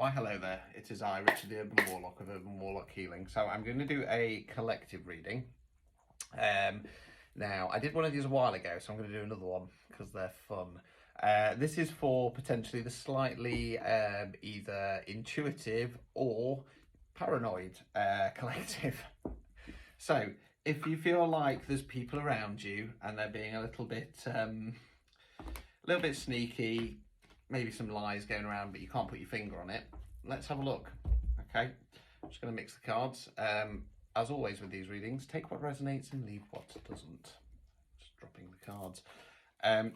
Why hello there, it is I, Richard the Urban Warlock of Urban Warlock Healing. So I'm going to do a collective reading. Now, I did one of these a while ago, so I'm going to do another one because they're fun. This is for potentially the slightly either intuitive or paranoid collective. So if you feel like there's people around you and they're being a little bit sneaky, maybe some lies going around, but you can't put your finger on it, let's have a look. Okay, I'm just going to mix the cards. As always with these readings, take what resonates and leave what doesn't. Just dropping the cards.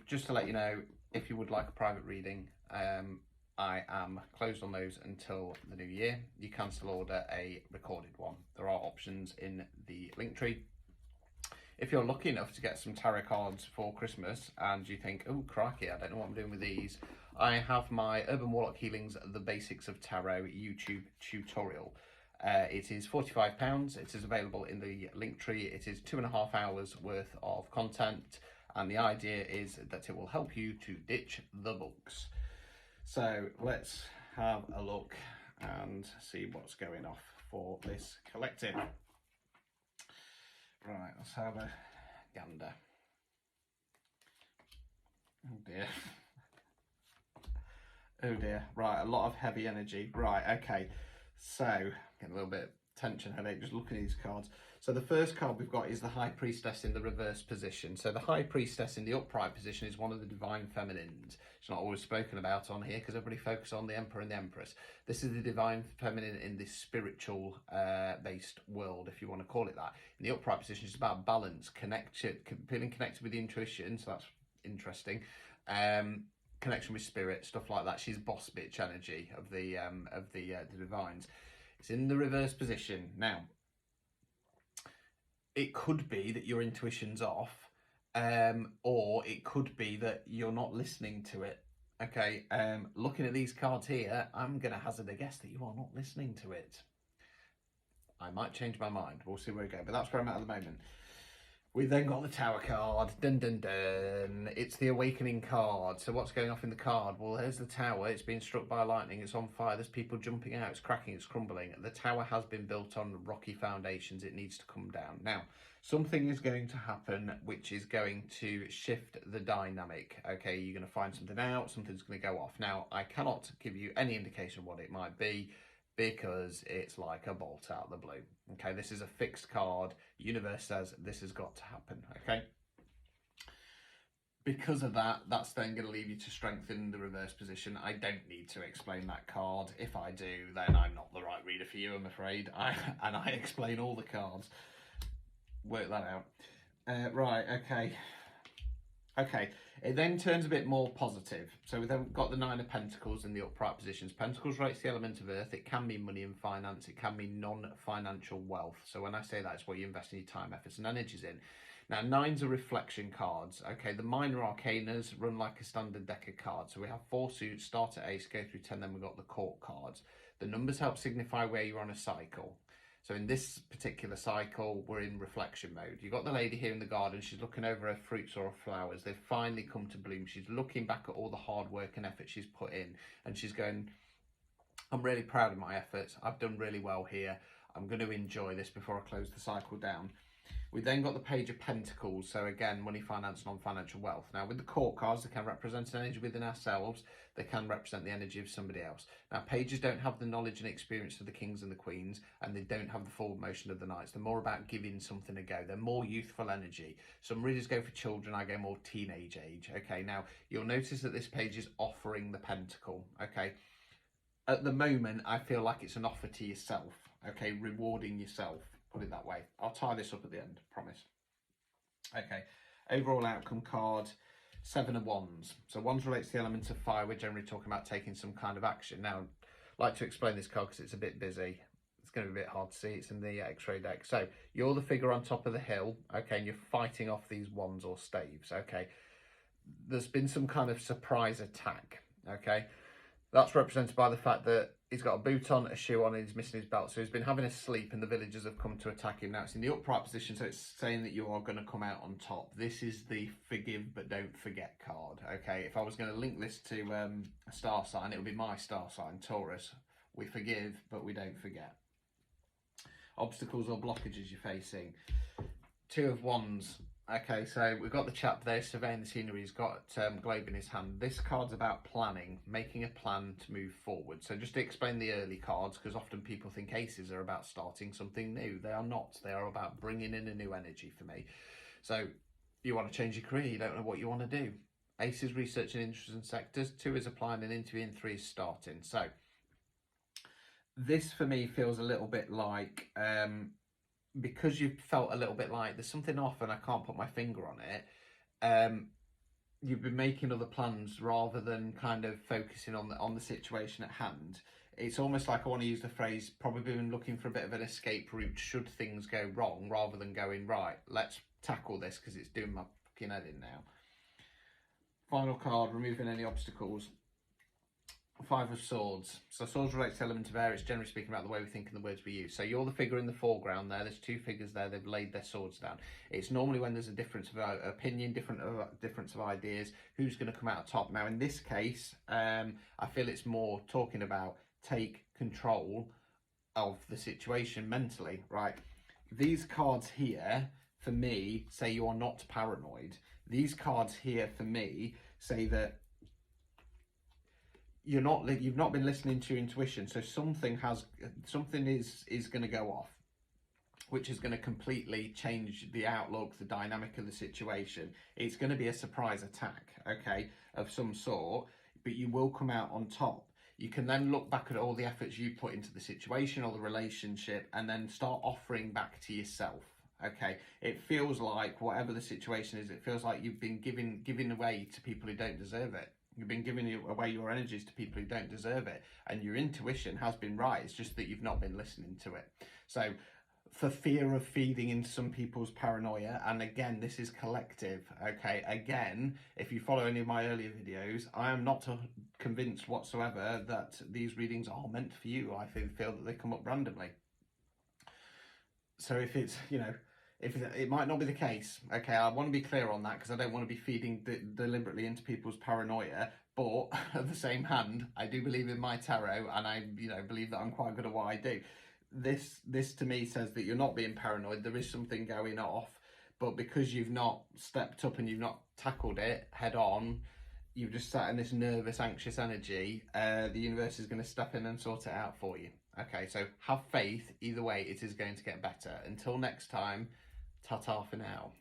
Just to let you know, if you would like a private reading, I am closed on those until the new year. You can still order a recorded one. There are options in the link tree. If you're lucky enough to get some tarot cards for Christmas and you think, oh crikey, I don't know what I'm doing with these, I have my Urban Warlock Healings The Basics of Tarot YouTube tutorial. It is £45. It is available in the link tree. It is 2.5 hours worth of content, and the idea is that it will help you to ditch the books. So let's have a look and see what's going off for this collective. Right, let's have a gander. Oh dear. Oh dear. Right, a lot of heavy energy. Right, okay. So, getting a little bit of tension, headache, just looking at these cards. So the first card we've got is the High Priestess in the reverse position. So the High Priestess in the upright position is one of the divine feminines. It's not always spoken about on here because everybody focuses on the Emperor and the Empress. This is the divine feminine in this spiritual based world, if you want to call it that. In the upright position, it's about balance, feeling connected with the intuition. So that's interesting. Connection with spirit, stuff like that. She's boss bitch energy of the divines. It's in the reverse position now. It could be that your intuition's off, or it could be that you're not listening to it. Okay, looking at these cards here, I'm going to hazard a guess that you are not listening to it. I might change my mind. We'll see where we go, but that's where I'm at the moment. We've then got the Tower card. Dun dun dun. It's the Awakening card. So what's going off in the card? Well, there's the tower. It's been struck by lightning. It's on fire. There's people jumping out. It's cracking. It's crumbling. The tower has been built on rocky foundations. It needs to come down. Now, something is going to happen which is going to shift the dynamic. Okay, you're going to find something out. Something's going to go off. Now, I cannot give you any indication of what it might be, because it's like a bolt out of the blue. Okay, this is a fixed card. Universe says this has got to happen. Okay, because of that, that's then going to leave you to strengthen the reverse position. I don't need to explain that card. If I do, then I'm not the right reader for you, I'm afraid. And I explain all the cards. Work that out. Right, okay. Okay, it then turns a bit more positive. So we've then got the Nine of Pentacles in the upright positions. Pentacles relates to the element of earth. It can mean money and finance. It can mean non-financial wealth. So when I say that, it's where you invest in your time, efforts and energies in. Now, nines are reflection cards. Okay, the minor arcanas run like a standard deck of cards. So we have 4 suits, start at ace, go through 10, then we've got the court cards. The numbers help signify where you're on a cycle. So in this particular cycle, we're in reflection mode. You've got the lady here in the garden. She's looking over her fruits or her flowers. They've finally come to bloom. She's looking back at all the hard work and effort she's put in. And she's going, I'm really proud of my efforts. I've done really well here. I'm going to enjoy this before I close the cycle down. We then got the Page of Pentacles. So again, money, finance, non-financial wealth. Now with the court cards, they can represent an energy within ourselves. They can represent the energy of somebody else. Now pages don't have the knowledge and experience of the kings and the queens, and they don't have the forward motion of the knights. They're more about giving something a go. They're more youthful energy. Some readers go for children, I go more teenage age. Okay, now you'll notice that this page is offering the pentacle. Okay, at the moment, I feel like it's an offer to yourself. Okay, rewarding yourself. Put it that way. I'll tie this up at the end, promise. Okay, overall outcome card, 7 of Wands. So Wands relates to the element of fire. We're generally talking about taking some kind of action. Now, I'd like to explain this card because it's a bit busy. It's going to be a bit hard to see. It's in the X-ray deck. So you're the figure on top of the hill, okay, and you're fighting off these wands or staves, okay. There's been some kind of surprise attack, okay. That's represented by the fact that he's got a boot on, a shoe on, and he's missing his belt. So he's been having a sleep and the villagers have come to attack him. Now it's in the upright position, so it's saying that you are going to come out on top. This is the forgive but don't forget card. Okay, if I was going to link this to a star sign, it would be my star sign, Taurus. We forgive, but we don't forget. Obstacles or blockages you're facing. Two of Wands. Okay, so we've got the chap there surveying the scenery. He's got globe in his hand. This card's about planning, making a plan to move forward. So just to explain the early cards, because often people think aces are about starting something new. They are not. They are about bringing in a new energy for me. So you want to change your career, you don't know what you want to do. Ace is researching interests and sectors. 2 is applying and interviewing. 3 is starting. So this for me feels a little bit like... because you've felt a little bit like there's something off and I can't put my finger on it, you've been making other plans rather than kind of focusing on the situation at hand. It's almost like I want to use the phrase, probably been looking for a bit of an escape route should things go wrong, rather than going, right, let's tackle this because it's doing my fucking head in now. Final card, removing any obstacles. 5 of Swords. So swords relates to element of air. It's generally speaking about the way we think and the words we use. So you're the figure in the foreground there. There's 2 figures there. They've laid their swords down. It's normally when there's a difference of opinion, difference of ideas, who's going to come out top. Now in this case, I feel it's more talking about take control of the situation mentally, right? These cards here, for me, say you are not paranoid. These cards here, for me, say that you've not been listening to your intuition, so something is going to go off, which is going to completely change the outlook, the dynamic of the situation. It's going to be a surprise attack, okay, of some sort, but you will come out on top. You can then look back at all the efforts you put into the situation or the relationship and then start offering back to yourself. Okay, it feels like whatever the situation is, it feels like you've been giving away to people who don't deserve it. You've been giving away your energies to people who don't deserve it, and your intuition has been right. It's just that you've not been listening to it. So for fear of feeding into some people's paranoia, and again, this is collective, okay? Again, if you follow any of my earlier videos, I am not convinced whatsoever that these readings are meant for you. I feel that they come up randomly. So if it's, if it might not be the case, okay, I want to be clear on that because I don't want to be feeding deliberately into people's paranoia, but at the same hand, I do believe in my tarot, and I, believe that I'm quite good at what I do. This to me says that you're not being paranoid. There is something going off, but because you've not stepped up and you've not tackled it head on, you've just sat in this nervous, anxious energy. The universe is going to step in and sort it out for you. Okay, so have faith. Either way, it is going to get better. Until next time, ta-ta for now.